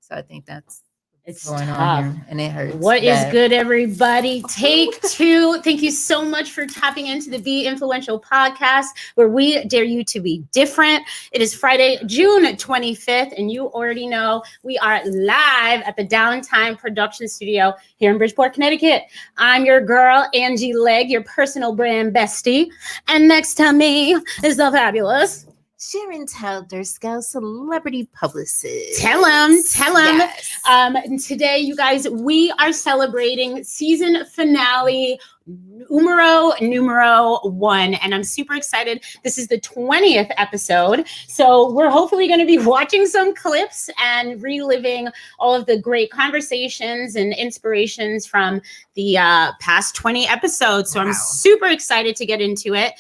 So I think that's It's going tough. on here, and it hurts. What is good, everybody? Take two. Thank you so much for tapping into the Be Influential podcast, where we dare you to be different. It is Friday, June 25th, and you already know we are live at the Downtime Production Studio here in Bridgeport, Connecticut. I'm your girl, Angie Legg, your personal brand bestie. And next to me is the fabulous Sharon Teldersko, celebrity publicist. Tell him. Yes. And today, you guys, we are celebrating season finale numero 1, and I'm super excited. This is the 20th episode, so we're hopefully going to be watching some clips and reliving all of the great conversations and inspirations from the past 20 episodes. So I'm super excited to get into it.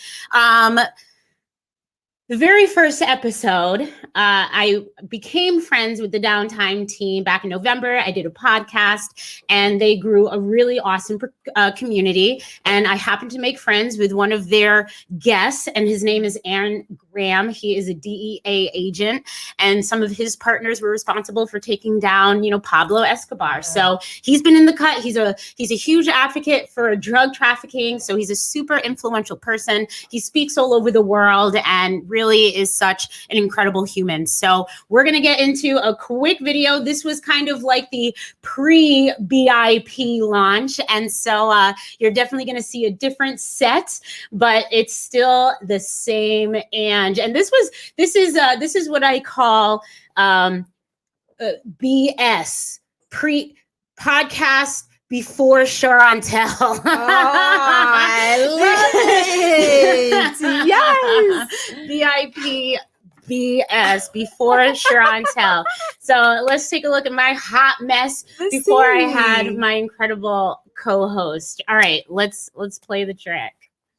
The very first episode, I became friends with the Downtime team back in November. I did a podcast, and they grew a really awesome community. And I happened to make friends with one of their guests, and his name is Aaron Graham. He is a DEA agent, and some of his partners were responsible for taking down, Pablo Escobar. So he's been in the cut. He's a huge advocate for drug trafficking. So he's a super influential person. He speaks all over the world and really is such an incredible human. So we're going to get into a quick video. This was kind of like the pre-BIP launch. And so you're definitely going to see a different set, but it's still the same. And this is what I call BS, pre-podcast before Charantel. Oh, I love it. Yes. BIP BS before Charantel. So let's take a look at my hot mess before I had my incredible co-host. All right, let's play the track.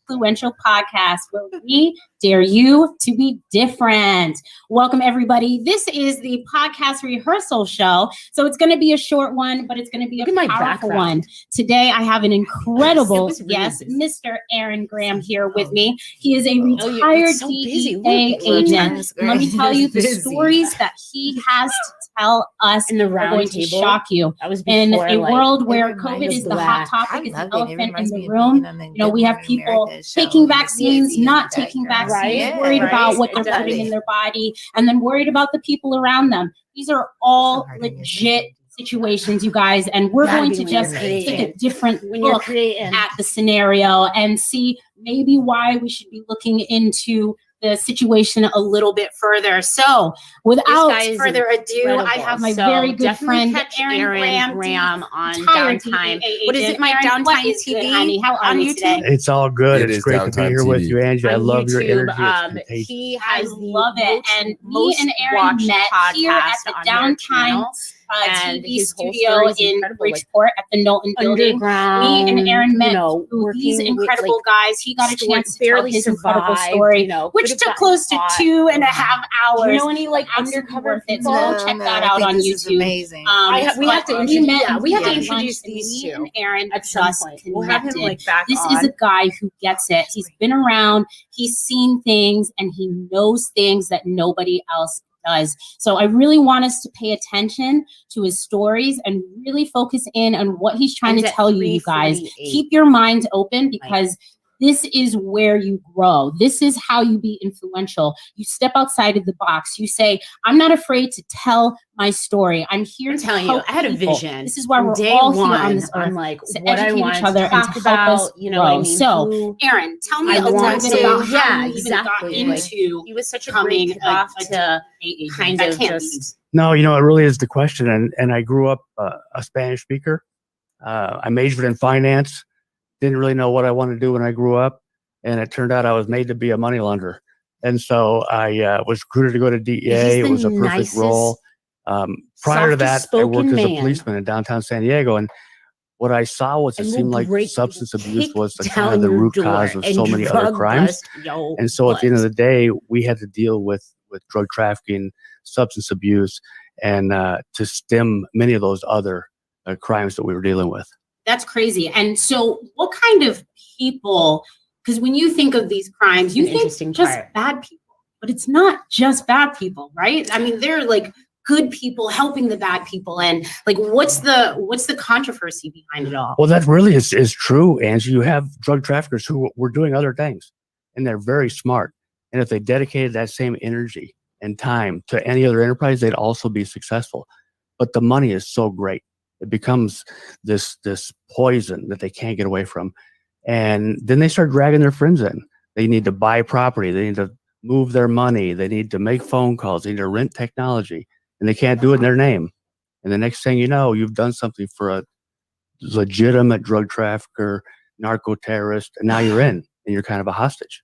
Influential podcast where we dare you to be different. Welcome, everybody. This is the podcast rehearsal show. So it's going to be a short one, but it's going to be a powerful one. Today, I have an incredible, Mr. Aaron Graham here with me. He is a retired DEA agent. Let me tell you, the stories that he has to tell us in the are going to shock you. In a world where COVID is the hot topic, is the elephant in the room. We have people taking vaccines, not taking vaccines, worried about what they're putting in their body, and then worried about the people around them. These are all legit situations, you guys, and we're going to just take a different look at the scenario and see maybe why we should be looking into the situation a little bit further. So without further ado, I have my very good friend Aaron Graham on Downtime. What is it, my Downtime TV? How on YouTube? It's all good. It's great to be here with you, Angie. I love your energy. He has love it. And me and Aaron met here at the Downtime TV studio in Bridgeport at the Knowlton Building. Me and Aaron met these incredible guys. He got a chance to tell his incredible story, which took close to 2.5 hours. Do you know any undercover people? So check that out on YouTube. Amazing. We have to introduce these two. And Aaron at some point. We'll have him back on. This is a guy who gets it. He's been around. He's seen things, and he knows things that nobody else does. So I really want us to pay attention to his stories and really focus in on what he's trying to tell you guys. Keep your minds open, because this is where you grow. This is how you be influential. You step outside of the box. You say, I'm not afraid to tell my story. I'm here to tell you. I had a vision. This is why we're all here on this earth. I'm like, what I want each other and to help us grow. So, Aaron, tell me a little bit about how you even got into he was such a great path to kind of just. No, it really is the question. And I grew up a Spanish speaker. I majored in finance. Didn't really know what I wanted to do when I grew up, and it turned out I was made to be a money launderer. And so I was recruited to go to DEA. It was a perfect role. Prior to that, I worked as a policeman in downtown San Diego, and what I saw was it seemed like substance abuse was the root cause of so many other crimes. And so at the end of the day, we had to deal with drug trafficking, substance abuse, and to stem many of those other crimes that we were dealing with. That's crazy. And so what kind of people, because when you think of these crimes, you think just bad people, but it's not just bad people, right? I mean, they're like good people helping the bad people, and like what's the controversy behind it all? Well, that really is true, Angie. You have drug traffickers who were doing other things, and they're very smart. And if they dedicated that same energy and time to any other enterprise, they'd also be successful. But the money is so great. It becomes this poison that they can't get away from. And then they start dragging their friends in. They need to buy property. They need to move their money. They need to make phone calls. They need to rent technology. And they can't do it in their name. And the next thing you know, you've done something for a legitimate drug trafficker, narco terrorist, and now you're in, and you're kind of a hostage.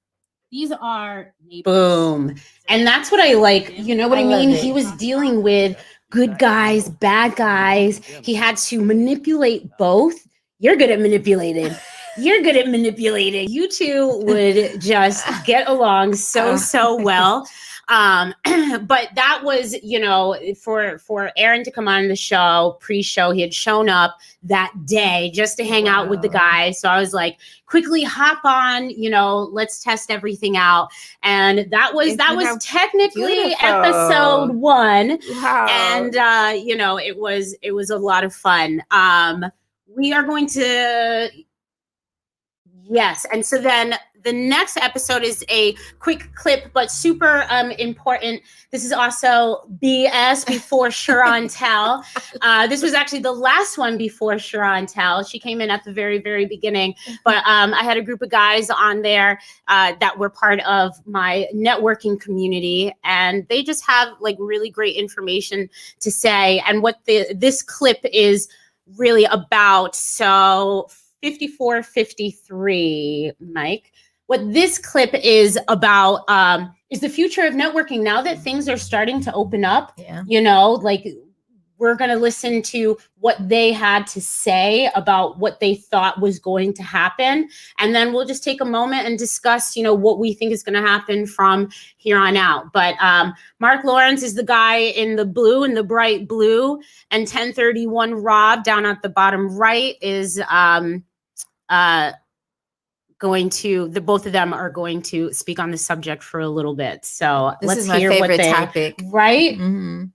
These are boom. And that's what I like. You know what I mean? He was dealing with good guys, bad guys. He had to manipulate both. You're good at manipulating. You're good at manipulating. You two would just get along so well. But that was, you know, for Aaron to come on the show, pre-show, he had shown up that day just to hang out with the guys. So I was like, quickly hop on, you know, let's test everything out. And that was technically episode 1. Wow. And you know, it was a lot of fun. We are going to, yes. And so then the next episode is a quick clip, but super important. This is also BS before Sharon Tell. This was actually the last one before Sharon Tell. She came in at the very, very beginning. But I had a group of guys on there that were part of my networking community. And they just have like really great information to say. And what this clip is really about. So 5453, Mike. What this clip is about is the future of networking. Now that things are starting to open up, you know, like we're going to listen to what they had to say about what they thought was going to happen. And then we'll just take a moment and discuss, you know, what we think is going to happen from here on out. But Mark Lawrence is the guy in the blue, in the bright blue, and 1031 Rob down at the bottom right is both of them are going to speak on the subject for a little bit. So let's hear what they, topic. Right? Mm-hmm.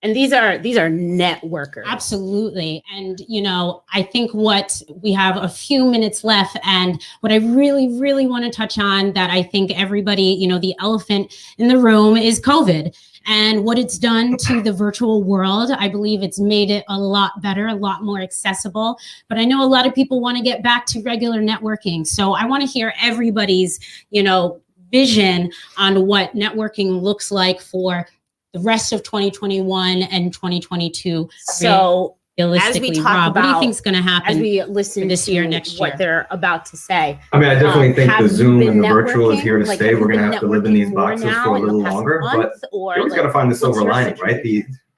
And these are networkers. Absolutely. And, you know, I think we have a few minutes left, and what I really, really want to touch on that I think everybody, you know, the elephant in the room is COVID and what it's done to the virtual world. I believe it's made it a lot better, a lot more accessible, but I know a lot of people want to get back to regular networking. So I want to hear everybody's, you know, vision on what networking looks like for the rest of 2021 and 2022. So realistically, as we talk Rob, about, what do you think is going to happen as we listen this to year, next what year? they're about to say? I mean, I definitely think have the you Zoom been and the virtual is networking? here to Like, stay. have We're you going to been have to live in these networking more boxes now for a in the little past longer, but month, or you always like, got to find the what's silver your lining, right?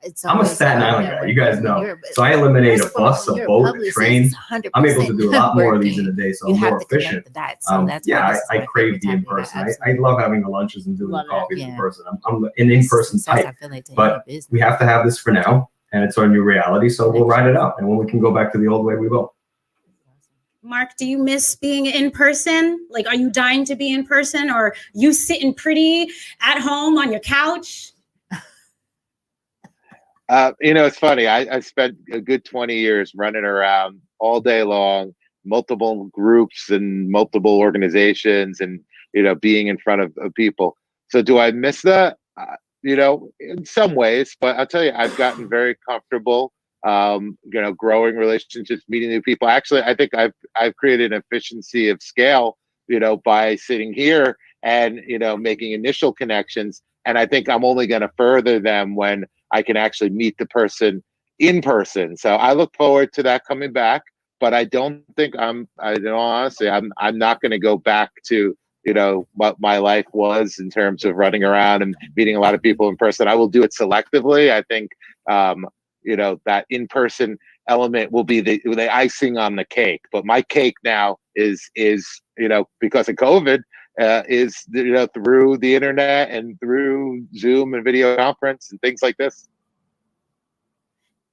situation? I'm a Staten Island guy. You guys know. So I eliminate a bus, a boat, a train. I'm able to do a lot more of these in a day, so I'm more efficient. I crave the in-person. I love having the lunches and doing the coffees in person. I'm an in-person type, but we have to have this for now, and it's our new reality, so we'll ride it out. And when we can go back to the old way, we will. Mark, do you miss being in person? Like, are you dying to be in person, or you sitting pretty at home on your couch? You know, it's funny. I spent a good 20 years running around all day long, multiple groups and multiple organizations, and, you know, being in front of people. So do I miss that? You know, in some ways, but I'll tell you, I've gotten very comfortable, you know, growing relationships, meeting new people. Actually, I think I've created an efficiency of scale, you know, by sitting here and, you know, making initial connections. And I think I'm only going to further them when I can actually meet the person in person. So I look forward to that coming back, but I don't think honestly, I'm not going to go back to, you know, what my life was in terms of running around and meeting a lot of people in person. I will do it selectively. I think, you know, that in-person element will be the icing on the cake. But my cake now is, you know, because of COVID, is, you know, through the internet and through Zoom and video conference and things like this.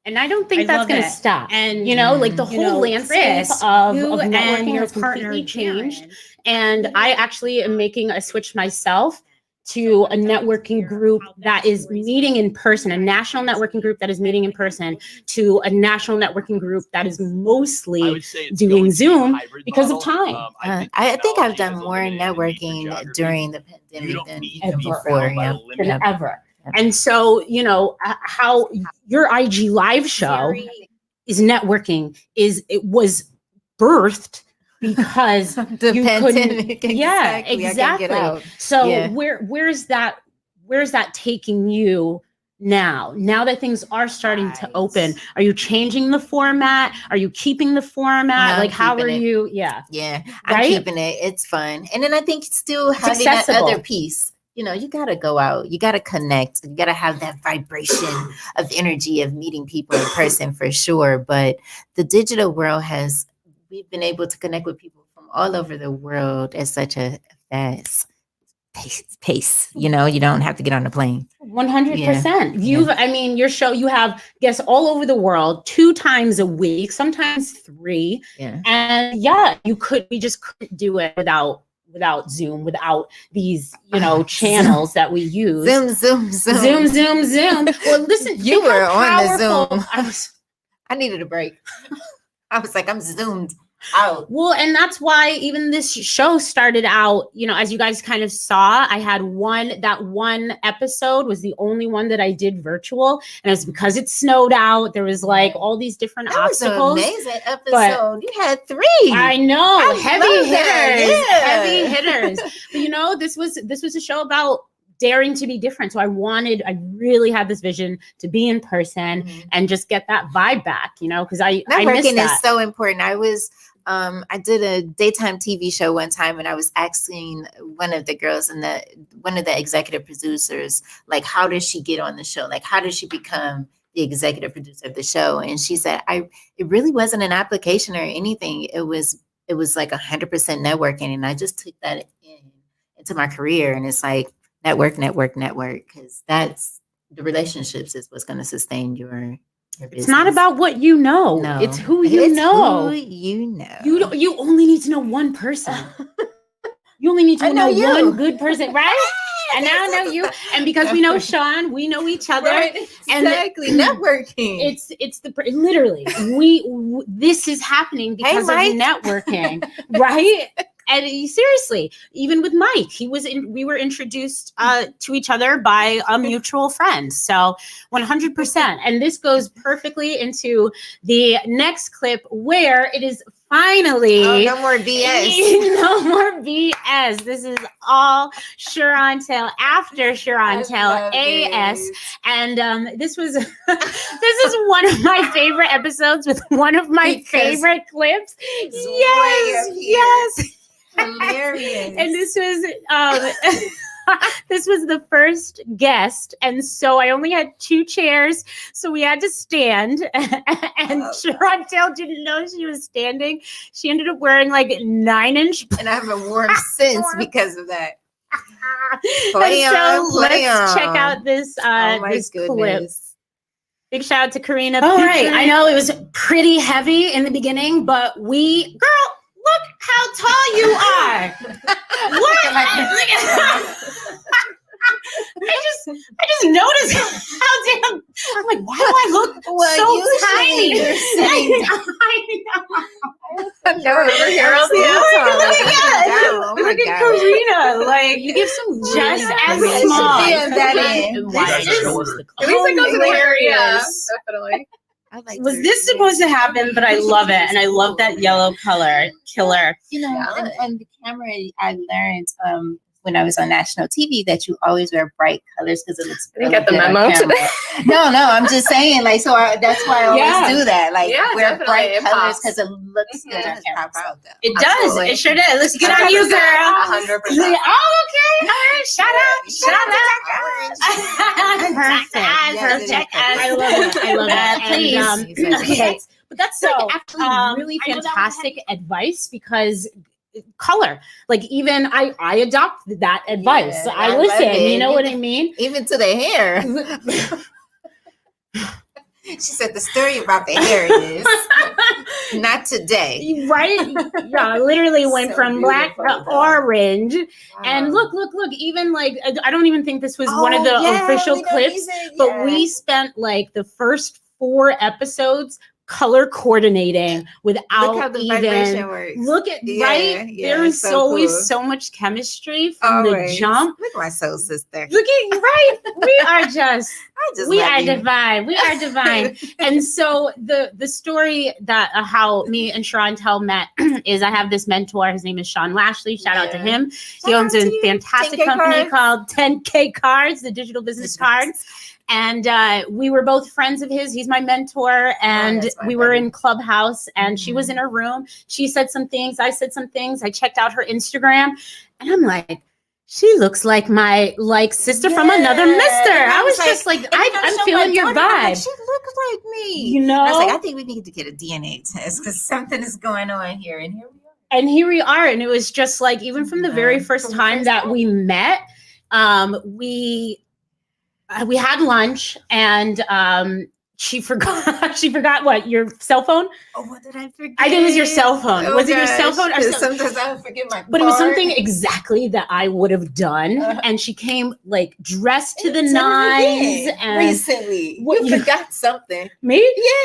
And I don't think that's going to stop. And, you know, like the whole landscape of networking your has partner completely changed. Darren. And I actually am making a switch myself to a networking group that is meeting in person, a national networking group that is meeting in person, to a national networking group that is mostly doing Zoom because of time. I think I've done more networking during the pandemic than before. Than ever. And so, you know, how your IG live show is networking it was birthed because the you pandemic. Couldn't, yeah, exactly. So where's that taking you now that things are starting to open? Are you changing the format? Are you keeping the format? No, like how are it. you? I'm keeping it. It's fun. And then I think still having that other piece. You know, you got to go out, you got to connect, you got to have that vibration of energy of meeting people in person for sure. But the digital world we've been able to connect with people from all over the world at such a fast pace. You know, you don't have to get on the plane. 100%. I mean, your show, you have guests all over the world 2 times a week, sometimes 3. Yeah. And we just couldn't do it without Zoom, without these, channels that we use. Zoom. Well, listen, you were on the Zoom. I needed a break. I was like, I'm zoomed out. Well, and that's why even this show started out, as you guys kind of saw, I had that one episode was the only one that I did virtual. And it's because it snowed out. There was like all these different obstacles. Was an amazing episode. You had 3. I know. Heavy hitters. Heavy hitters. But this was a show about daring to be different. So I really had this vision to be in person and just get that vibe back, because I miss that. Is so important. I did a daytime TV show one time and I was asking one of the girls and one of the executive producers, like, how does she get on the show? Like, how does she become the executive producer of the show? And she said, it really wasn't an application or anything. It was like 100% networking. And I just took that into my career. And it's like, network, because that's the relationships is what's going to sustain your business. It's not about what you know. No. It's who you know. Who you know. You only need to know one person. You only need to know one good person, right? And now I know you. And because we know Sean, we know each other. Right, exactly. And networking. It's literally this is happening because of networking, right? And seriously, even with Mike, we were introduced to each other by a mutual friend. So 100%. And this goes perfectly into the next clip where it is finally no more BS. No more BS. This is all Chirontel after Chirontel AS. And this is one of my favorite episodes with one of my favorite clips. Yes. Hilarious. And this was this was the first guest, and so I only had 2 chairs, so we had to stand. And Chirontel didn't know she was standing. She ended up wearing like 9-inch, and I haven't worn since because of that. Let's check out this this clip. Big shout out to Karina. All right, I know it was pretty heavy in the beginning, but girl. Look how tall you are. What? I just noticed how damn. I'm like, why do I look so tiny? I know. Look at Karina. Like, you give some just as small. It was hilarious. Definitely. This supposed to happen? But I love it, and I love that yellow color, killer. And the camera, I learned when I was on national TV that you always wear bright colors because it looks. I didn't get the memo today. No, I'm just saying, like, so that's why I always do that. Like, wear bright colors because it looks good on camera. It does. It sure does. Let's get on you, girl. 100%. Oh, okay. All right. Shout out. Perfect. I love it. Please. Okay. But that's actually really fantastic advice because color, like even I adopt that advice. Yeah, I listen, you know what I mean? Even to the hair. She said the story about the hair is. Not today. Right? Yeah, literally went So from black to beautiful, though. orange. And Wow. look, even like, I don't even think this was one of the official clips, but we spent like the first 4 episodes color coordinating without Look how the even vibration works. look at Yeah, right. yeah, There is so always cool. so much chemistry from the jump. Look at my soul sister. Look at right. We are just I just we love are you. divine. We are divine. And so the story that how me and Chantel met is I have this mentor. His name is Sean Lashley. Shout out to him. He owns a fantastic 10K company cards. called 10K Cards, the digital business card. And we were both friends of his. He's my mentor. And that's my we were buddy. in Clubhouse and she was in her room. She said some things. I said some things. I checked out her Instagram and I'm like, she looks like my sister from another mister. And I was like- just like, and I I'm showed feeling my your daughter, I'm like, vibe. she looks like me. You know? I was like, I think we need to get a DNA test because something is going on here. And here we are. And here we are. And it was just like, even from the very first time that we met, we had lunch and she forgot what, your cell phone? Oh, what did I forget? I think it was your cell phone. Oh, Was it your cell gosh, phone or 'cause something? sometimes I forget my But it was card. something exactly that I would have done. And she came like dressed to the nines. And recently. What You you- forgot something. me?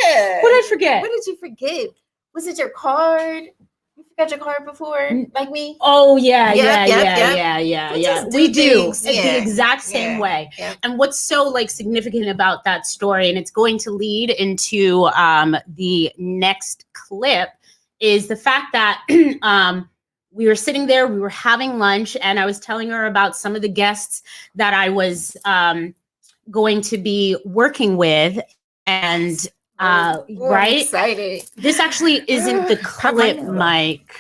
Yeah. What did I forget? What did you forget? Was it your card? You forgot your card before, like me? Oh yeah, Yep, yeah. We just do We do things, it the yeah, exact same yeah, way. yep. And what's so like significant about that story, and it's going to lead into the next clip, is the fact that we were sitting there, we were having lunch, and I was telling her about some of the guests that I was going to be working with, and I'm right. excited. This actually isn't the clip, Mike.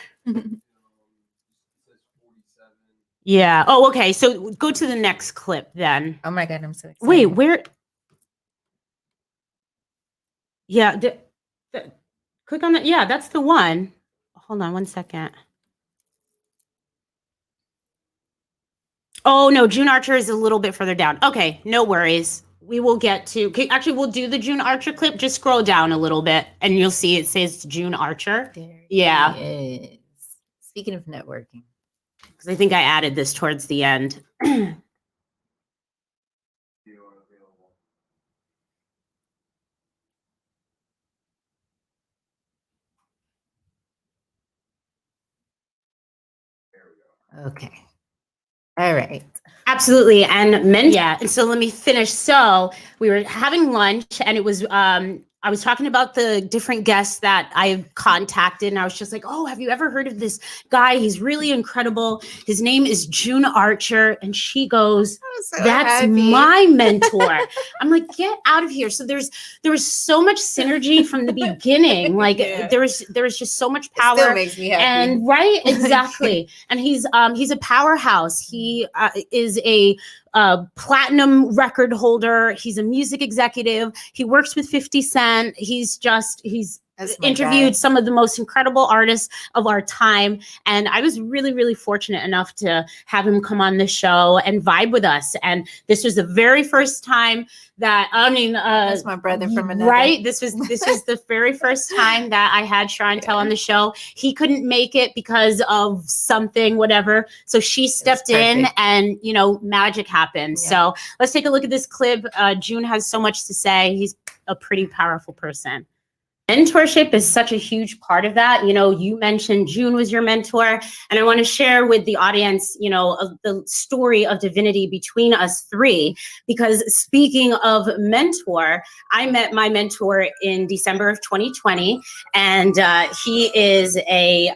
Yeah. Oh, okay. So go to the next clip then. Oh my God, I'm so excited. Wait, where? Yeah. Click on that. Yeah, that's the one. Hold on 1 second. Oh, no. June Archer is a little bit further down. Okay. No worries. We will get to, okay, actually, we'll do the June Archer clip. Just scroll down a little bit and you'll see it says June Archer. There Yeah. it is. Speaking of networking. Because I think I added this towards the end. Okay. All right. Absolutely. And yeah. And so let me finish. So we were having lunch and it was, I was talking about the different guests that I contacted and I was just like, oh, have you ever heard of this guy? He's really incredible. His name is June Archer. And she goes, that's my mentor. I'm like, get out of here. So there was so much synergy from the beginning. Like there was just so much power. It still makes me happy. And right, exactly. And he's a powerhouse. He is a platinum record holder. He's a music executive. He works with 50 Cent. He's interviewed some of the most incredible artists of our time. And I was really, really fortunate enough to have him come on the show and vibe with us. And this was the very first time that, that's my brother from another. Right. This was the very first time that I had Chantel on the show. He couldn't make it because of something, whatever. So she stepped in and, magic happened. Yeah. So let's take a look at this clip. June has so much to say. He's a pretty powerful person. Mentorship is such a huge part of that. You mentioned June was your mentor, and I want to share with the audience, of the story of divinity between us three, because speaking of mentor, I met my mentor in December of 2020, and he is a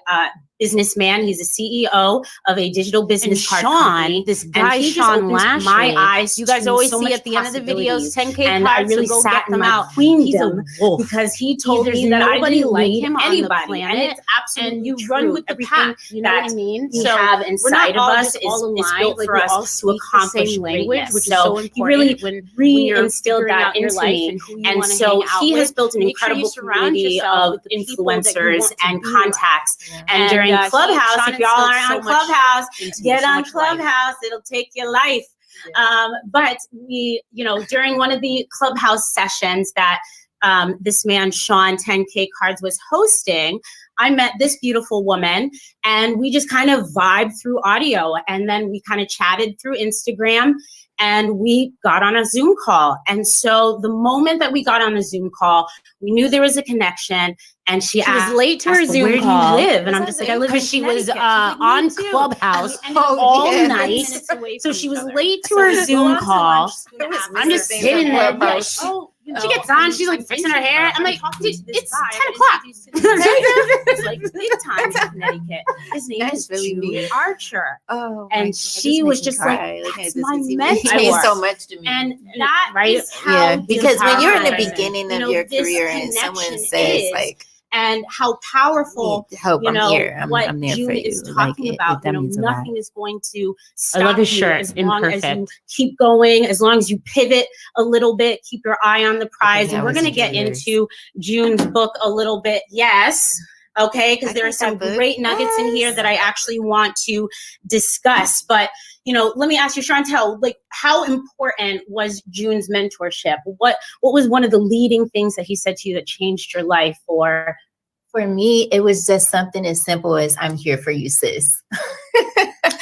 businessman. He's a CEO of a digital business card company. This guy, Sean Lashley, my eyes. You guys always see at the end of the videos, 10K and cards, I really so sat in my queendom because he told me that I didn't like him on the planet, and it's absolutely and you true. Run with the pack. You know what I mean? We have inside of us is built for us to accomplish language, which is so important. He really re-instilled that into me, and so he has built an incredible community of influencers and contacts. And during Clubhouse, if y'all aren't on Clubhouse, get on Clubhouse. It'll take your life. Yeah. But we, during one of the Clubhouse sessions that this man, Sean 10K Cards, was hosting, I met this beautiful woman and we just kind of vibed through audio. And then we kind of chatted through Instagram and we got on a Zoom call. And so the moment that we got on the Zoom call, we knew there was a connection. And she was late to her Zoom call. Where do you live? And I'm just like, I live in Connecticut. She was on Clubhouse all night. So she was late to her Zoom call. I'm just sitting there. She gets on, she's like fixing her hair. I'm like, it's 10 o'clock. It's like big time in Connecticut. His name is June Archer. Oh, and she was just like, that's my mentor. It means so much to me. And that is how because when you're in the beginning of your career and someone says like, and how powerful, you know, what June is talking about. You know, nothing is going to stop you as long as you keep going, as long as you pivot a little bit, keep your eye on the prize. And we're going to get into June's book a little bit. Yes. Okay. Because there are some great nuggets in here that I actually want to discuss. But, you know, let me ask you, Chantel, like, how important was June's mentorship? What was one of the leading things that he said to you that changed your life? For me, it was just something as simple as, I'm here for you, sis.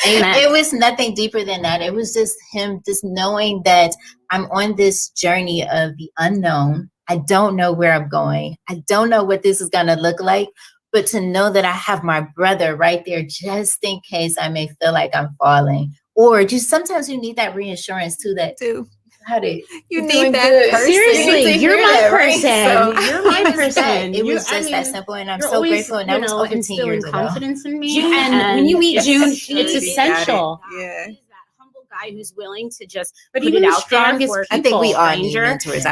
Amen. It was nothing deeper than that. It was just him just knowing that I'm on this journey of the unknown. I don't know where I'm going. I don't know what this is going to look like. But to know that I have my brother right there just in case I may feel like I'm falling. Or just sometimes you need that reassurance too, that you need that person. Seriously, you're my person. You're my person. It was just that simple, and I'm so grateful. And that was over 10 years ago. Confidence in me. And when you meet June, it's essential. Yeah. Guy who's willing to just put it out there for people. I think we all need mentors.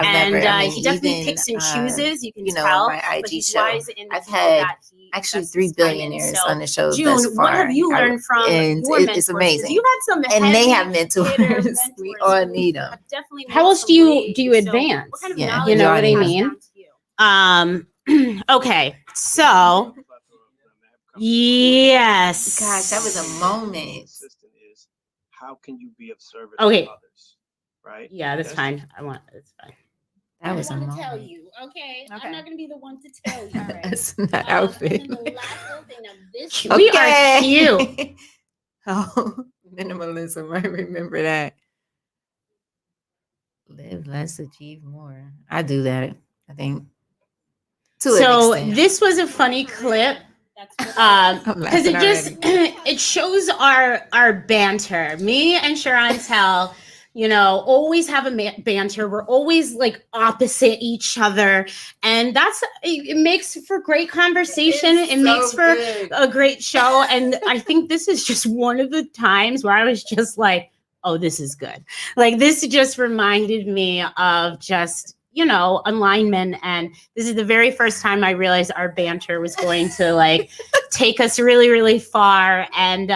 He definitely picks and chooses. You can tell. My IG show, I've had actually 3 billionaires on the show thus far. What have you learned from and your mentors? It's amazing. You've had some, and they have mentors. We all need them. How else do you advance? Yeah, you know what I mean. Okay, so yes. Gosh, that was a moment. How can you be of service to others? Right? Yeah, that's fine. It's fine. That was a moment. Tell you, okay? I'm not gonna be the one to tell you. That's not outfit. We are cute. Oh, minimalism. I remember that. Live less, achieve more. I do that, I think. So this was a funny clip. Because it shows our banter. Me and Chantel, you know, always have a banter. We're always like opposite each other, and it makes for great conversation. It makes for a great show, and I think this is just one of the times where I was just like, "Oh, this is good." Like this just reminded me of just, you know, alignment. And this is the very first time I realized our banter was going to like take us really, really far. And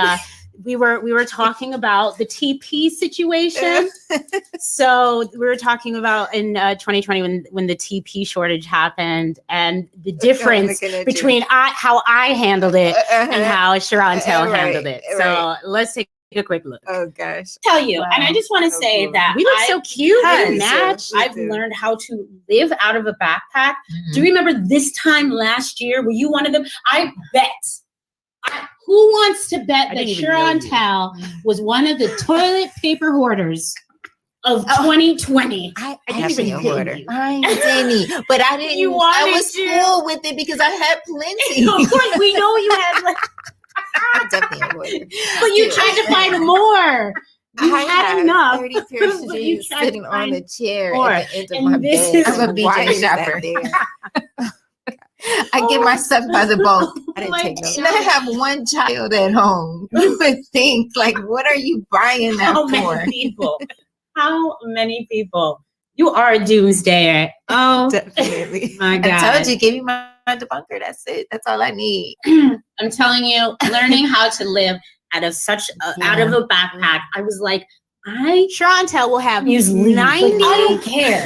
we were talking about the TP situation. So we were talking about in 2020 when the TP shortage happened, and the difference between how I handled it and how Chantel handled it. So let's take a quick look. Oh gosh. Tell you, and I just want to say that we look so cute. I've learned how to live out of a backpack. Do you remember this time last year? Were you one of them? I bet. Who wants to bet that Chantel was one of the toilet paper hoarders of 2020? I didn't even hoarder. I didn't, but I didn't. I was full with it because I had plenty. Of course, we know you had. Like, I'm definitely a hoarder. But you tried to find more. You had enough. 30 pairs of jeans sitting on the chair at the end of my bed. I'm a BJ shopper. I get my stuff by the bulk. I didn't take no. And I have one child at home. You would think, like, what are you buying that for? How many people? You are a doomsdayer. Oh, definitely. My God. I told you, give me my debunker. That's it. That's all I need. I'm telling you, learning how to live out of a backpack. I was like, Chantel will have Use leave. 90 I don't care.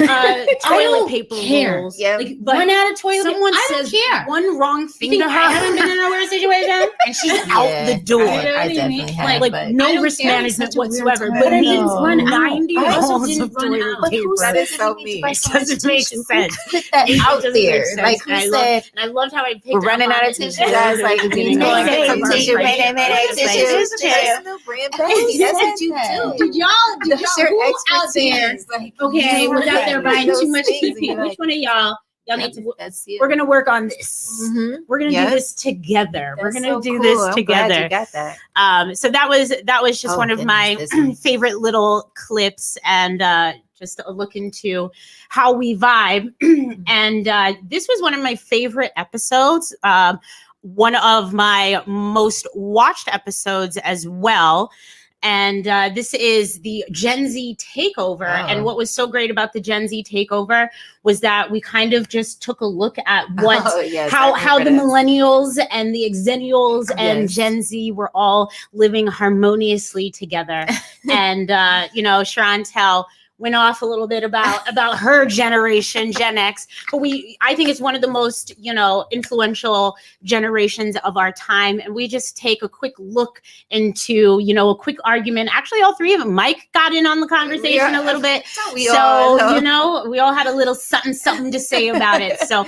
toilet paper care. rolls. Yeah. Like, but Run out of toilet. someone I don't says care. one wrong thing Think to her. I haven't been in a weird situation, and she's out the door. I definitely have. Like but no risk management whatsoever. But But I mean, needs run 90 out. I also rolls didn't of run toilet out. But who paper. said That is that so you need to mean. buy It doesn't make tissue? sense. Who put that It out doesn't make there? sense. Like who And said? I loved how I picked We're up running on out of it in the tissue, guys. very Like we beginning. need to Like, get some right tissue. here. Mayday Just like, tissues. just That's no brand baby. That's what you do. Did y'all? Did That's y'all? your Who out there? expertise. Like, Okay, you was out there like buying those too much things and PP. you're Which like, one of y'all need to? That's you. We're gonna work on this. Mhm. We're gonna Yes. do this together. We're That's gonna so do cool. this I'm glad together. you got that. So that was just Oh, one of goodness, my this one. favorite little clips, and just a look into how we vibe. And this was one of my favorite episodes. One of my most watched episodes as well. And this is the Gen Z takeover. Oh. And what was so great about the Gen Z takeover was that we kind of just took a look at what Oh, yes, how I remember the that. millennials and the Xennials and Yes. Gen Z were all living harmoniously together. And Chantel went off a little bit about her generation, Gen X, but I think it's one of the most influential generations of our time. And we just take a quick look into a quick argument. Actually, all three of them. Mike got in on the conversation a little bit. We all So we all had a little something to say about it. So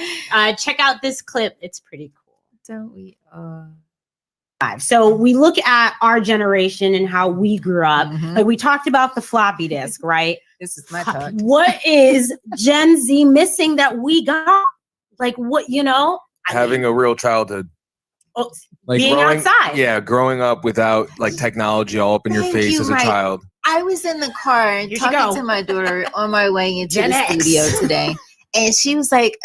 check out this clip. It's pretty cool. Don't we all? So we look at our generation and how we grew up. Mhm. Like we talked about the floppy disk, right? This is my talk. What is Gen Z missing that we got? Like what, Having a real childhood. Like being outside. Yeah, growing up without like technology all up in your Thank face you, as a Mike. child. I was in the car you talking go. to my daughter on my way into Gen the X. studio today. And she was like,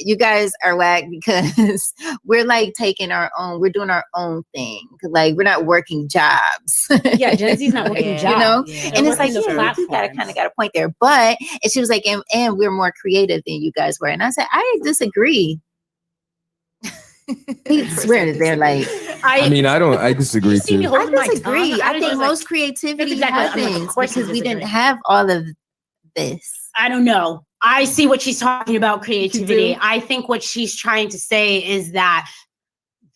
you guys are whack because we're like we're doing our own thing. Like we're not working jobs. Yeah, Gen Z's not working jobs. You know? Yeah. And it's like, They're working yeah, the you kind platforms. of got a point there. But, and she was like, and we're more creative than you guys were. And I said, I disagree. I swear they're like, I mean, I disagree see me too. holding my I disagree. tongue? I think was most like, creativity that's exactly- I mean, of happens course you because we didn't disagree. have all of this. I don't know. I see what she's talking about, creativity. You do? I think what she's trying to say is that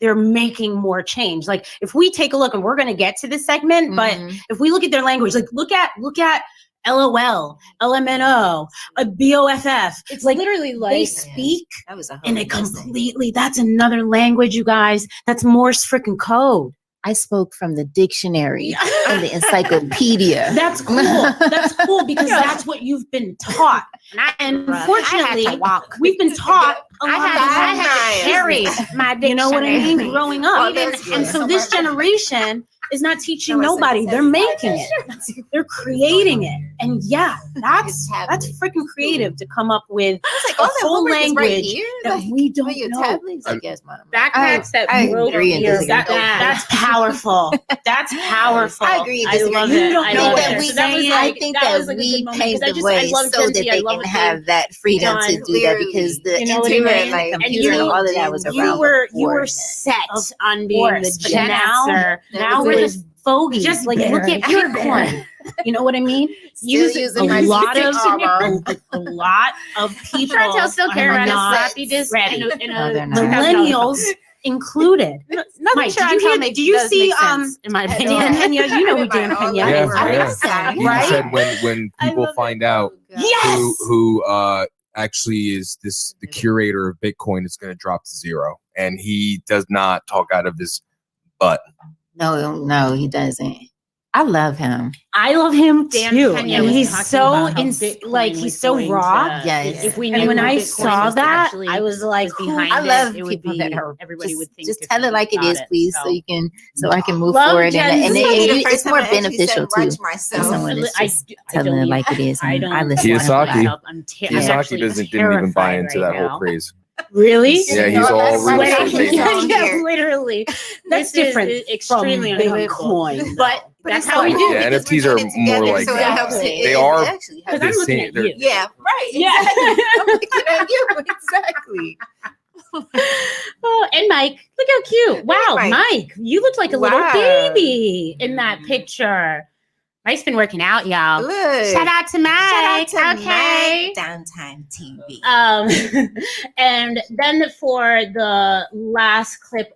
they're making more change. Like if we take a look, and we're going to get to this segment, but Mhm. if we look at their language, like look at LOL, LMNO, a BOFF. It's like literally like they speak That was a in whole a lesson. completely, that's another language, you guys. That's Morse freaking code. I spoke from the dictionary and the encyclopedia. That's cool. That's cool because that's what you've been taught. And unfortunately, we've been taught a lot I had of to carry my, you know what I mean, growing up. Well, that's And good. so this generation is not teaching No, it's nobody. like- They're making it. They're creating it. And yeah, that's tablet. freaking creative to come up with Like, a all that whole homework is right language here? that Like, we don't your know. tablets? I guess, Mom. Backpacks that I broke agree and your disagree. that's powerful. That's powerful. I agree and I disagree. love You it. don't I know love that it. we So that was saying, like- I think that that was like a we good moment paved because I the just- I way love so Gen that Z. I they love can what have that freedom to done. do that because the You know what I internet, mean? like And computer and all of that was around. you were before set that. on being the course, but Gen now- Xer. now we're we're just fogies. just Like bitter. look at You're Bitcoin. You know what I mean? Still using my a lot of dictionary. a lot of people Chantel still are carry around a not floppy disk ready. in No, a they're not. Millennials included. Mike, did you see in my Dan opinion. Pena? You know who Dan Pena Yeah, is, yeah. right? He Right? said when people find out Yes. who actually is the curator of Bitcoin, it's going to drop to zero, and he does not talk out of his butt. No, he doesn't. I love him. I love him Dan too. Pena And was he's talking so about how like Bitcoin he's was so going raw. to- Yes. If we And knew when I Bitcoin saw was that, actually I was like, was behind I love it would people be, that are everybody would think just tell it like it differently is, about please, so. so I can move Love forward, Gen and Z. it's more beneficial too. If someone is I just telling it like it is, I and don't. I listen to Kiyosaki. them. I'm Kiyosaki didn't even buy into that whole craze. Really? Yeah, he's No, all that's real right. estate. Yeah. based. Yeah, literally. That's This is different. extremely from uncomfortable. Bitcoin, but that's it's how we so do. cool Yeah, because NFTs we're are getting more together, like so it that. helps it- They it are actually Because helps. I'm looking at They're- you. Yeah, right. Yeah. Exactly. I'm looking at you. Exactly. Oh, and Mike, look how cute. Wow, Mike. Mike, you look like a little Wow. baby in that picture. Mike's been working out, y'all. Look. Shout out to Mike. Shout out to okay. Mike. Downtime TV. And then for the last clip,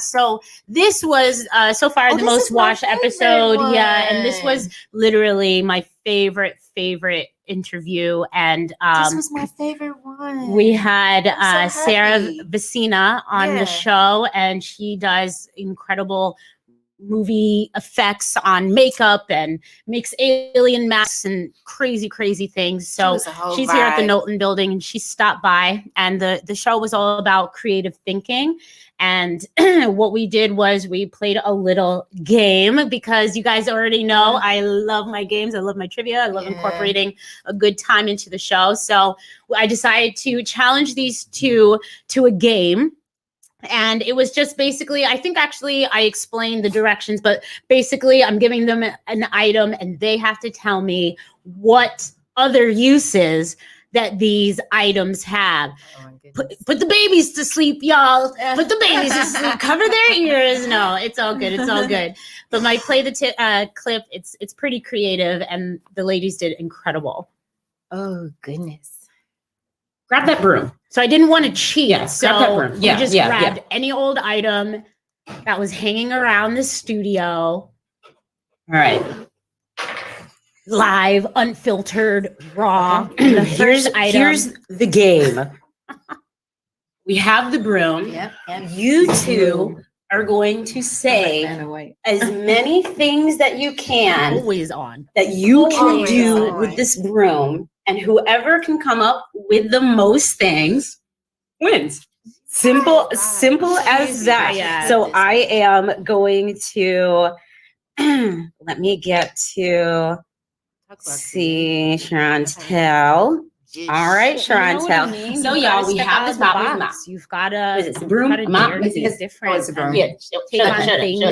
so this was so far the most watched episode. One. Yeah, and this was literally my favorite interview. And this was my favorite one. we had so Sarah happy. Vecina on the show, and she does incredible movie effects on makeup and makes alien masks and crazy things. So she's here at the Knowlton building, and she stopped by, and the show was all about creative thinking. And what we did was we played a little game, because you guys already know I love my games. I love my trivia. I love incorporating a good time into the show. So I decided to challenge these two to a game. And it was just basically, I think actually I explained the directions, but basically I'm giving them an item, and they have to tell me what other uses that these items have. Put the babies to sleep, y'all. Put the babies to sleep. Cover their ears. No, it's all good. It's all good. But my play the clip, it's pretty creative, and the ladies did incredible. Oh, goodness. Grab that broom. So I didn't want to cheat. Yeah, so grab that broom. we Yeah, just yeah, grabbed any old item that was hanging around the studio. All right. Live, unfiltered, raw. The Here's the game. We have the broom. Yep. You two are going to say as many things that you can Always on. that you can Always do on. with this broom, and whoever can come up with the most things wins. Simple as that. Yeah. So I am going to let me get to see Chantel. All right, Chantel. So y'all, we have the top of the map. You've got to. Is it the broom? Dare to be It's- different. it's a broom. Yeah, Take on things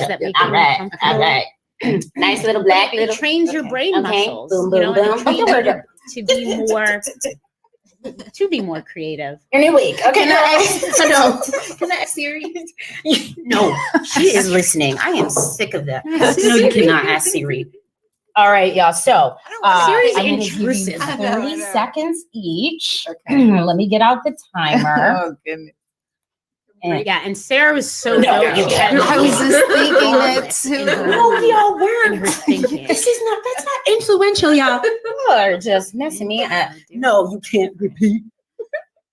that make you uncomfortable. Nice little black It little. trains your brain Okay. muscles. Boom, you know, boom, and it boom. trains Okay, we're you done. to be more creative. You're awake. Okay, Can I no. Can I ask Siri? No, she is listening. I am sick of that. No, you cannot ask Siri. All right, y'all. So Siri's I'm gonna give you intrusive. 30 seconds each. Okay. Let me get out the timer. Oh goodness. And- Yeah, and Sarah was so No, dope. you can't. I was just thinking that too. No, y'all In her weren't. thinking. This is not. That's not influential, y'all. You are just messing me up. No, you can't repeat.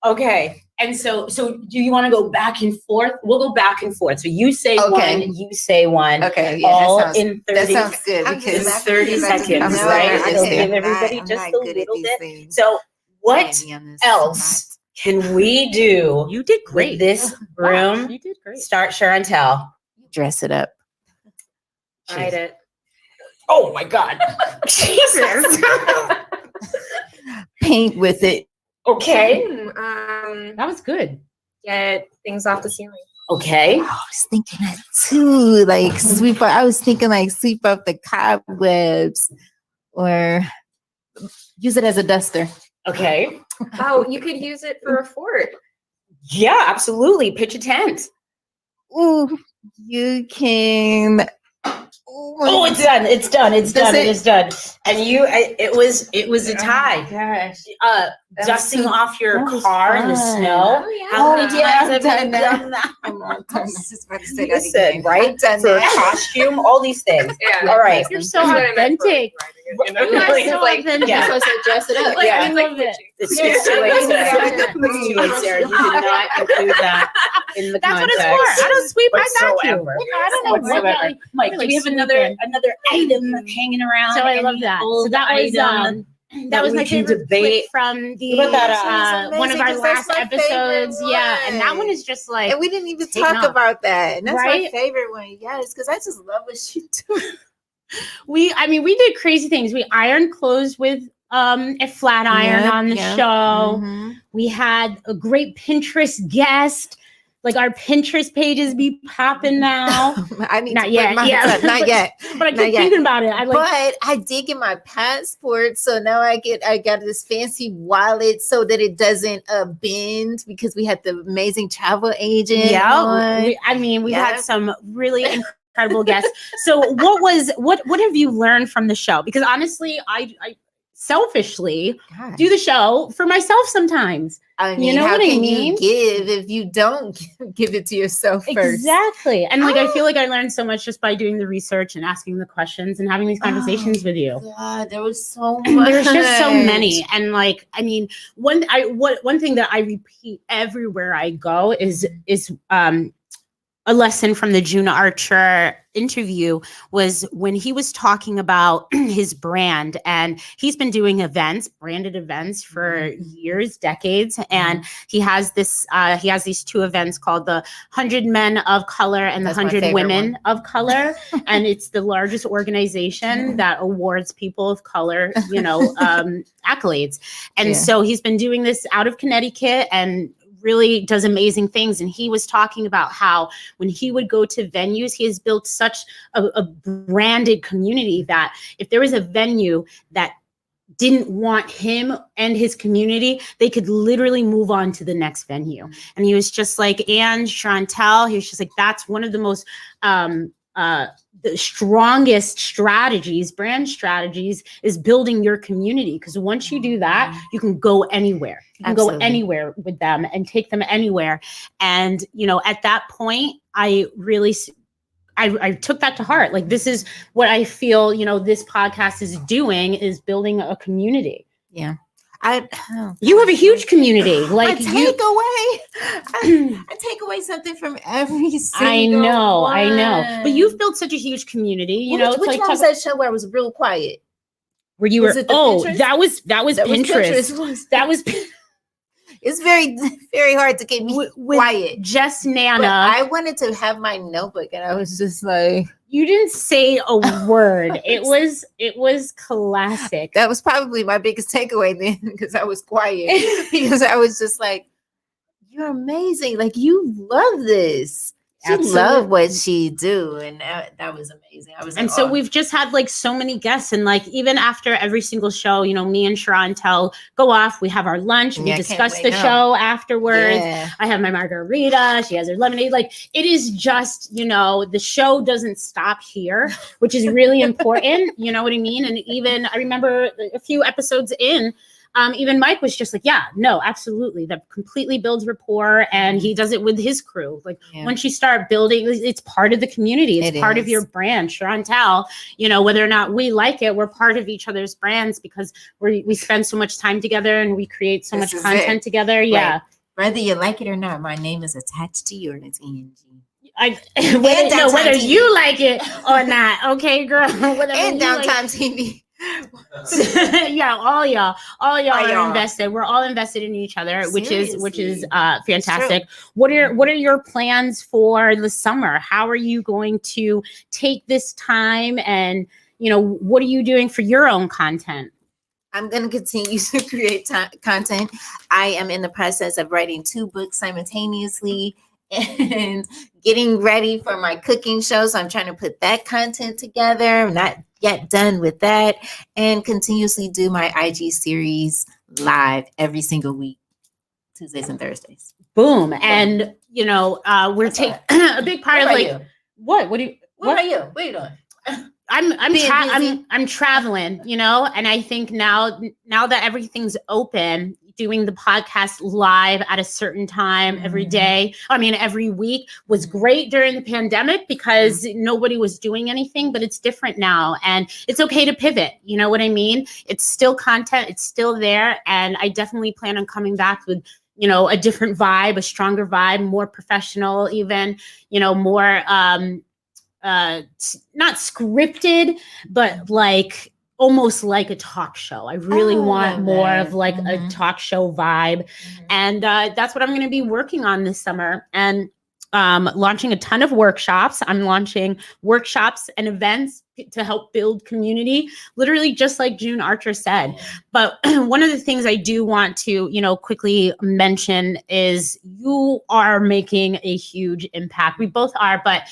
Okay. And so do you want to go back and forth? We'll go back and forth. So you say Okay. one, you say one. Okay, yeah, all that sounds, in 30 that sounds good I'm because just 30 seconds, I'm right? sorry, It'll I give said everybody I'm just not a good at little these bit. things. So what Standing on this else spot. can we do You did with great. this Wow, broom? you did great. Start Chantel. Dress it up. Tried it. Oh my God. Jesus. Paint with it. Okay. That was good. Get things off the ceiling. Okay. I was thinking that too. Like sweep up. I was thinking like sweep up the cobwebs or use it as a duster. Okay. Oh, you could use it for a fort. Yeah, absolutely. Pitch a tent. Ooh, you can. Oh, it's done. It's done. It's That's done. it. It is done. And it was a tie. Gosh. Dusting off your that was car in the fun. snow. Oh, yeah. How many Oh, yeah, times I've have done you that. done that? I'm not done. I was just about to say that Listen, again. right? I've done For a that. costume, all these things. Yeah. All right. You're so That's what I meant for authentic. writing it, You are so Like, authentic. Yeah. you're supposed to dress it up. Like, Yeah. I love it. It's Yeah, too late, I Sarah. think It's too late, Sarah. You did not include that in the That's what contract. it's for. I don't sweep. I got you. Whatsoever. I don't know what Whatsoever. that. Mike, Really do we have sweeping. another item hanging around? So I love Any that. So old that was item that was we my can favorite debate? clip from the What about that? one of our Amazing, 'cause that's last my favorite episodes. Yeah, and that one. one is just like And we didn't even taken talk off. about that. And that's my Right? favorite one. Yes, because I just love what she do. we did crazy things. We ironed clothes with a flat iron Yep, on the yep. show. Mhm. We had a great Pinterest guest. Like our Pinterest pages be popping now. I need Not to yet, put mine yeah. up. Not yet. But I Not keep yet. thinking about it. I like But I did get my passport, so now I got this fancy wallet so that it doesn't bend because we had the amazing travel agent. on. we've had Yep. some really incredible incredible guests. So what have you learned from the show? Because honestly, I selfishly do the show for myself sometimes. I mean, you know how what I can mean? you give if you don't give it to yourself first? Exactly. And like, I feel like I learned so much just by doing the research and asking the questions and having these conversations with you. God, there was so much. There's just so many. And like, I mean, one thing that I repeat everywhere I go is a lesson from the June Archer interview was when he was talking about his brand, and he's been doing branded events for years, decades. And he has these two events called the 100 Men of Color and the 100 Women of Color. And it's the largest organization that awards people of color, accolades. And so he's been doing this out of Connecticut and really does amazing things. And he was talking about how when he would go to venues, he has built such a branded community that if there was a venue that didn't want him and his community, they could literally move on to the next venue. And he was just like, and Chantel, he was just like, that's one of the most the strongest brand strategies is building your community. Because once you do that, you can go anywhere. You can go anywhere with them and take them anywhere. And, at that point, I took that to heart. Like, this is what I feel, this podcast is doing, is building a community. Yeah. You have a huge community. Like, I take away something from every single I know. But you've built such a huge community. Which one was that show where I was real quiet? Where you were? Pinterest? that was Pinterest. That was. It's very, very hard to keep me quiet. Just Nana. But I wanted to have my notebook, and I was just like, you didn't say a word. It was classic. That was probably my biggest takeaway then, because I was quiet. Because I was just like, you're amazing. Like, you love this. She loved what she do, and that was amazing. So we've just had like so many guests, and like even after every single show, me and Chantel go off. We have our lunch. We discuss the show afterwards. Yeah. I have my margarita. She has her lemonade. Like, it is just the show doesn't stop here, which is really important. You know what I mean? And even I remember a few episodes in. Even Mike was just like, yeah, no, absolutely. That completely builds rapport, and he does it with his crew. Like, once you start building, it's part of the community. It's part of your brand. Chantel, whether or not we like it, we're part of each other's brands because we spend so much time together and we create so much content together. Yeah. Right. Whether you like it or not, my name is attached to yours, Angie. Whether you like it or not, okay, girl. And Downtime TV. Yeah, all y'all are invested. We're all invested in each other, which is fantastic. What are your plans for the summer? How are you going to take this time, and what are you doing for your own content? I'm going to continue to create content. I am in the process of writing 2 books simultaneously and getting ready for my cooking show. So I'm trying to put that content together. I'm not yet done with that, and continuously do my IG series live every single week, Tuesdays and Thursdays. Boom. And we're taking a big part of like, what are you doing? I'm traveling, and I think now that everything's open, doing the podcast live at a certain time every day, every week, was great during the pandemic because nobody was doing anything, but it's different now, and it's okay to pivot. You know what I mean? It's still content, it's still there, and I definitely plan on coming back with a different vibe, a stronger vibe, more professional, even, more not scripted, but like almost like a talk show. I really want more of like a talk show vibe. And that's what I'm going to be working on this summer, and launching a ton of workshops. I'm launching workshops and events to help build community, literally just like June Archer said. But one of the things I do want to, quickly mention is you are making a huge impact. We both are, but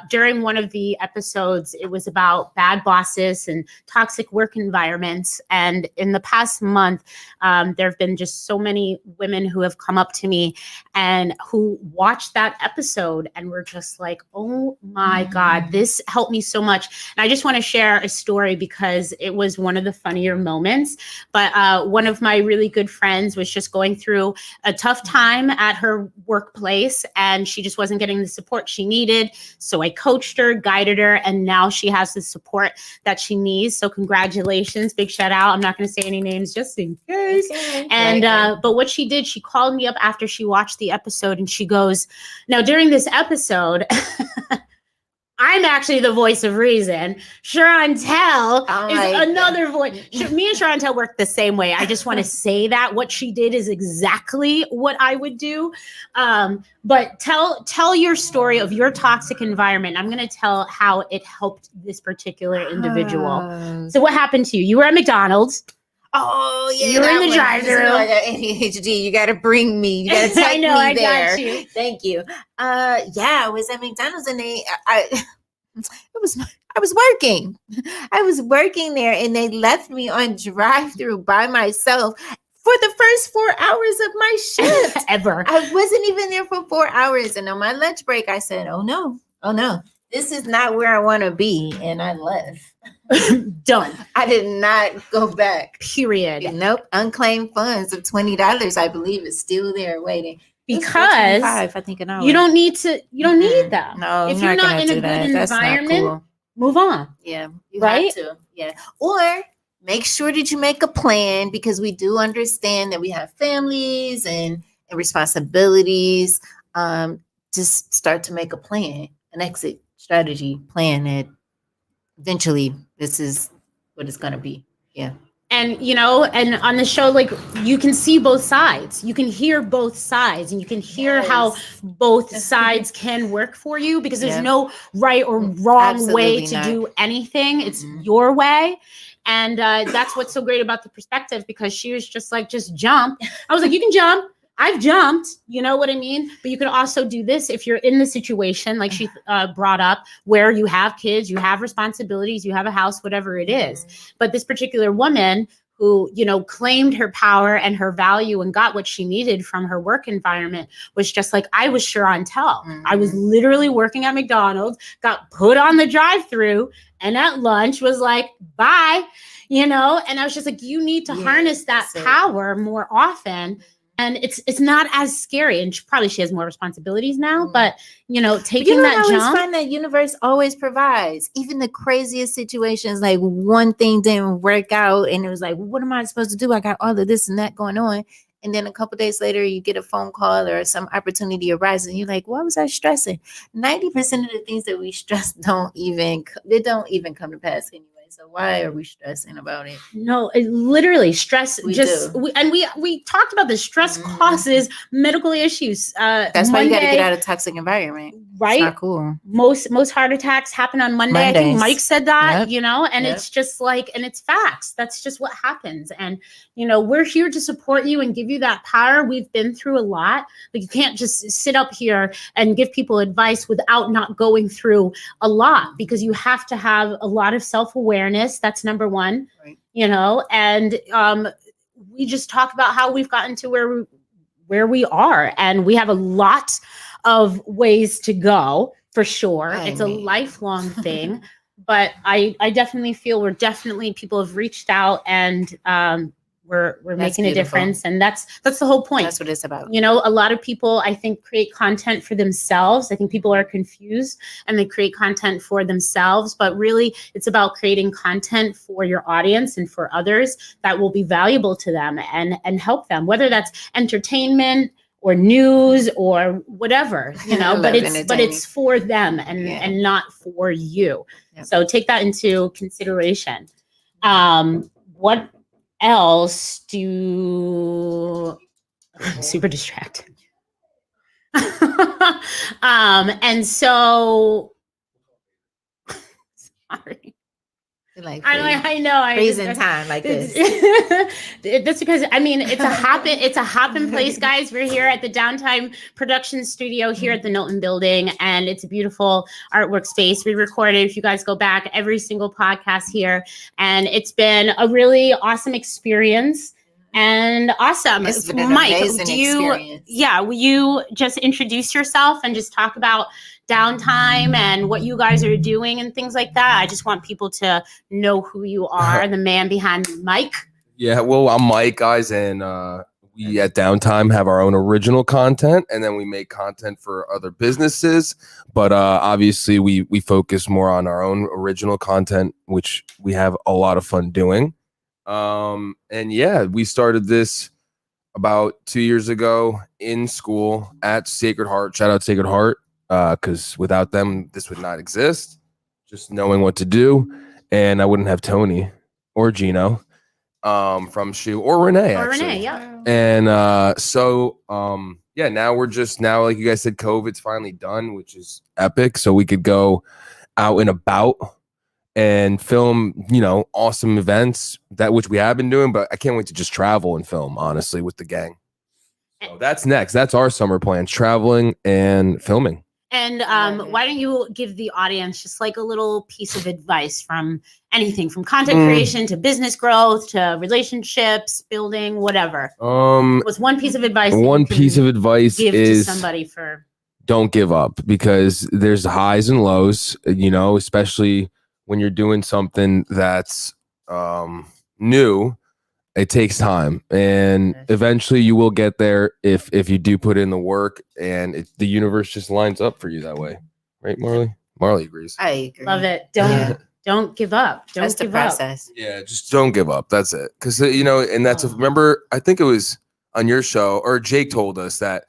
during one of the episodes, it was about bad bosses and toxic work environments. And in the past month, there have been just so many women who have come up to me and who watched that episode and were just like, oh my God, this helped me so much. And I just want to share a story because it was one of the funnier moments. But one of my really good friends was just going through a tough time at her workplace and she just wasn't getting the support she needed. So I coached her, guided her, and now she has the support that she needs. So congratulations, big shout out. I'm not going to say any names just in case. Okay. And but what she did, she called me up after she watched the episode and she goes, now during this episode, I'm actually the voice of reason. Chantel is another voice. Me and Chantel work the same way. I just want to say that what she did is exactly what I would do. But tell your story of your toxic environment. I'm going to tell how it helped this particular individual. So what happened to you? You were at McDonald's. Oh yeah, you're in the drive-thru. I got ADHD. You got to bring me. You got to take I know, me I there. got you. Thank you. Yeah, I was at McDonald's and I was working. I was working there and they left me on drive-thru by myself for the first 4 hours of my shift. Ever. I wasn't even there for 4 hours. And on my lunch break, I said, oh no, this is not where I want to be. And I left. Done. I did not go back. Period. Nope. Unclaimed funds of $20, I believe, is still there waiting. Because I think an hour. you don't need them. No, if you're not in a good environment, move on. Yeah, you right? have to. Yeah. Or make sure that you make a plan because we do understand that we have families and responsibilities. Just start to make a plan, an exit strategy plan that eventually this is what it's going to be. Yeah. And, and on the show, like you can see both sides, you can hear both sides and you can hear how both sides can work for you because there's no right or wrong way to do anything. It's your way. And that's what's so great about the perspective because she was just like, just jump. I was like, you can jump. I've jumped, you know what I mean? But you can also do this if you're in the situation, like she brought up, where you have kids, you have responsibilities, you have a house, whatever it is. But this particular woman who, claimed her power and her value and got what she needed from her work environment was just like, I was Chantel. I was literally working at McDonald's, got put on the drive-thru, and at lunch was like, bye, and I was just like, you need to harness that power more often. And it's not as scary, and she has more responsibilities now. But taking that jump. I find that universe always provides, even the craziest situations. Like one thing didn't work out, and it was like, what am I supposed to do? I got all of this and that going on, and then a couple of days later, you get a phone call or some opportunity arises, and you're like, why was I stressing? 90% of the things that we stress don't even come to pass anyway. So why are we stressing about it? No, literally stress. We talked about this. Stress causes medical issues. That's why you got to get out of toxic environment. Right? It's not cool. Most heart attacks happen on Monday. Mondays. I think Mike said that, and Yep. it's just like, and it's facts. That's just what happens. And, we're here to support you and give you that power. We've been through a lot. Like you can't just sit up here and give people advice without not going through a lot because you have to have a lot of self-awareness. That's number one, right. And we just talk about how we've gotten to where we are, and we have a lot of ways to go for sure. It's a lifelong thing, but I definitely feel people have reached out and we're making a difference, and that's the whole point. That's what it's about. A lot of people, I think, create content for themselves. I think people are confused and they create content for themselves, but really it's about creating content for your audience and for others that will be valuable to them and help them, whether that's entertainment or news or whatever, but it's for them and not for you. Yep. So take that into consideration. What else super distracted. And so sorry. Like I know. Freezing time like this. That's because it's a hopping place, guys. We're here at the Downtime Production Studio here at the Knowlton Building, and it's a beautiful artwork space. We recorded, if you guys go back, every single podcast here, and it's been a really awesome experience. And awesome. It's been an Mike, amazing experience. will you just introduce yourself and just talk about Downtime and what you guys are doing and things like that? I just want people to know who you are, the man behind Mike. Yeah, well, I'm Mike, guys, and we at Downtime have our own original content, and then we make content for other businesses. But obviously, we focus more on our own original content, which we have a lot of fun doing. And yeah, we started this about 2 years ago in school at Sacred Heart. Shout out Sacred Heart, because without them, this would not exist. Just knowing what to do, and I wouldn't have Tony or Gino from Shoe or Renee. Actually. Yeah. And so now we're just like you guys said, COVID's finally done, which is epic. So we could go out and about and film, awesome events, that which we have been doing, but I can't wait to just travel and film, honestly, with the gang. So that's next. That's our summer plans, traveling and filming. And why don't you give the audience just like a little piece of advice from anything from content creation to business growth to relationships, building, whatever. What's one piece of advice? One piece of advice is to somebody for don't give up, because there's highs and lows, especially when you're doing something that's new. It takes time, and eventually you will get there if you do put in the work, and the universe just lines up for you that way, right, Marley? Marley agrees. I agree. Love it. Don't give up. Don't That's give the process. Yeah, just don't give up. That's it. Because and that's remember, I think it was on your show, or Jake told us that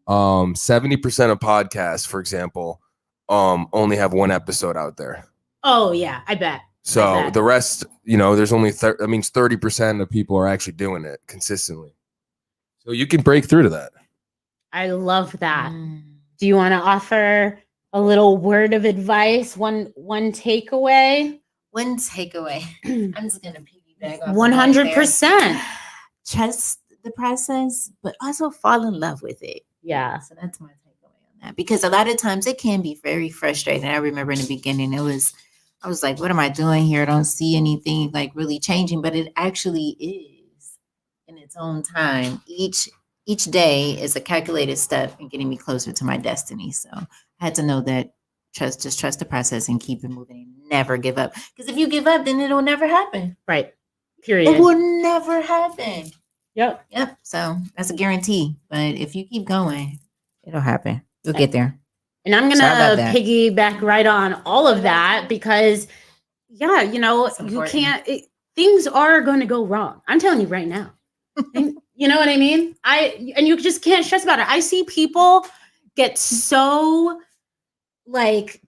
70% of podcasts, for example, only have one episode out there. Oh yeah, I bet. So the rest, there's only that means 30% of people are actually doing it consistently. So you can break through to that. I love that. Do you want to offer a little word of advice? One takeaway? One takeaway. I'm just gonna piggyback off 100%. Trust the process, but also fall in love with it. Yeah. So that's my takeaway on that. Because a lot of times it can be very frustrating. I remember in the beginning, I was like, what am I doing here? I don't see anything like really changing, but it actually is in its own time. Each day is a calculated step in getting me closer to my destiny. So I had to know that just trust the process and keep it moving. Never give up. Because if you give up, then it'll never happen. Right. Period. It will never happen. Yep. So that's a guarantee. But if you keep going, it'll happen. You'll get there. And I'm going to piggyback right on all of that because, you can't, things are going to go wrong. I'm telling you right now. You know what I mean? And you just can't stress about it. I see people get so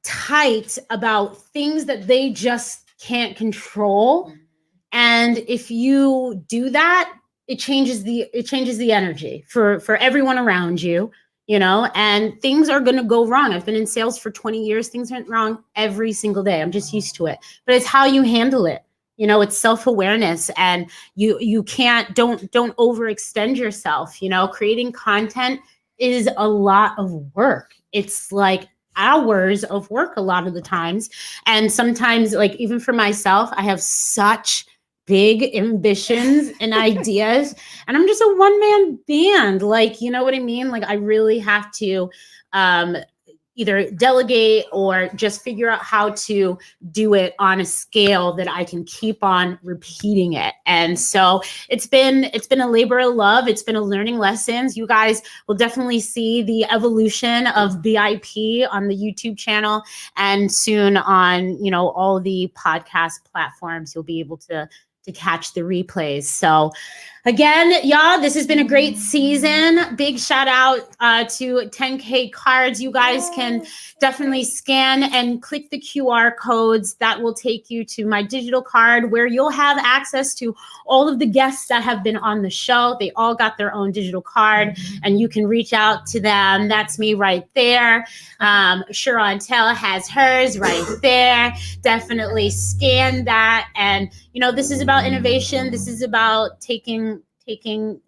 tight about things that they just can't control. And if you do that, it changes the energy for everyone around you. And things are going to go wrong. I've been in sales for 20 years. Things went wrong every single day. I'm just used to it, but it's how you handle it. It's self-awareness, and you can't, don't overextend yourself. Creating content is a lot of work. It's like hours of work a lot of the times. And sometimes even for myself, I have such big ambitions and ideas, and I'm just a one-man band. You know what I mean? I really have to either delegate or just figure out how to do it on a scale that I can keep on repeating it. And so it's been a labor of love. It's been a learning lessons. You guys will definitely see the evolution of BIP on the YouTube channel, and soon on, all the podcast platforms, you'll be able to catch the replays. So again, y'all, this has been a great season. Big shout out to 10K Cards. You guys can definitely scan and click the QR codes. That will take you to my digital card where you'll have access to all of the guests that have been on the show. They all got their own digital card and you can reach out to them. That's me right there. Sharontel has hers right there. Definitely scan that. And, you know, this is about innovation. This is about taking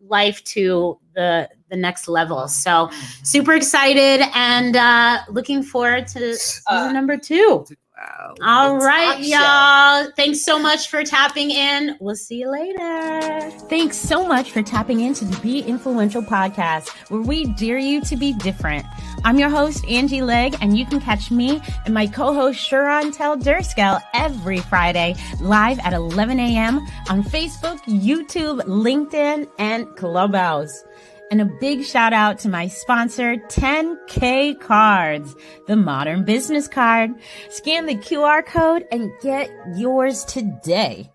life to the next level. So super excited and looking forward to season number 2. Wow. All right, y'all. Thanks so much for tapping in. We'll see you later. Thanks so much for tapping into the Be Influential podcast, where we dare you to be different. I'm your host, Angie Legg, and you can catch me and my co-host, Sharontel Durskell, every Friday live at 11 a.m. on Facebook, YouTube, LinkedIn, and Clubhouse. And a big shout out to my sponsor, 10K Cards, the modern business card. Scan the QR code and get yours today.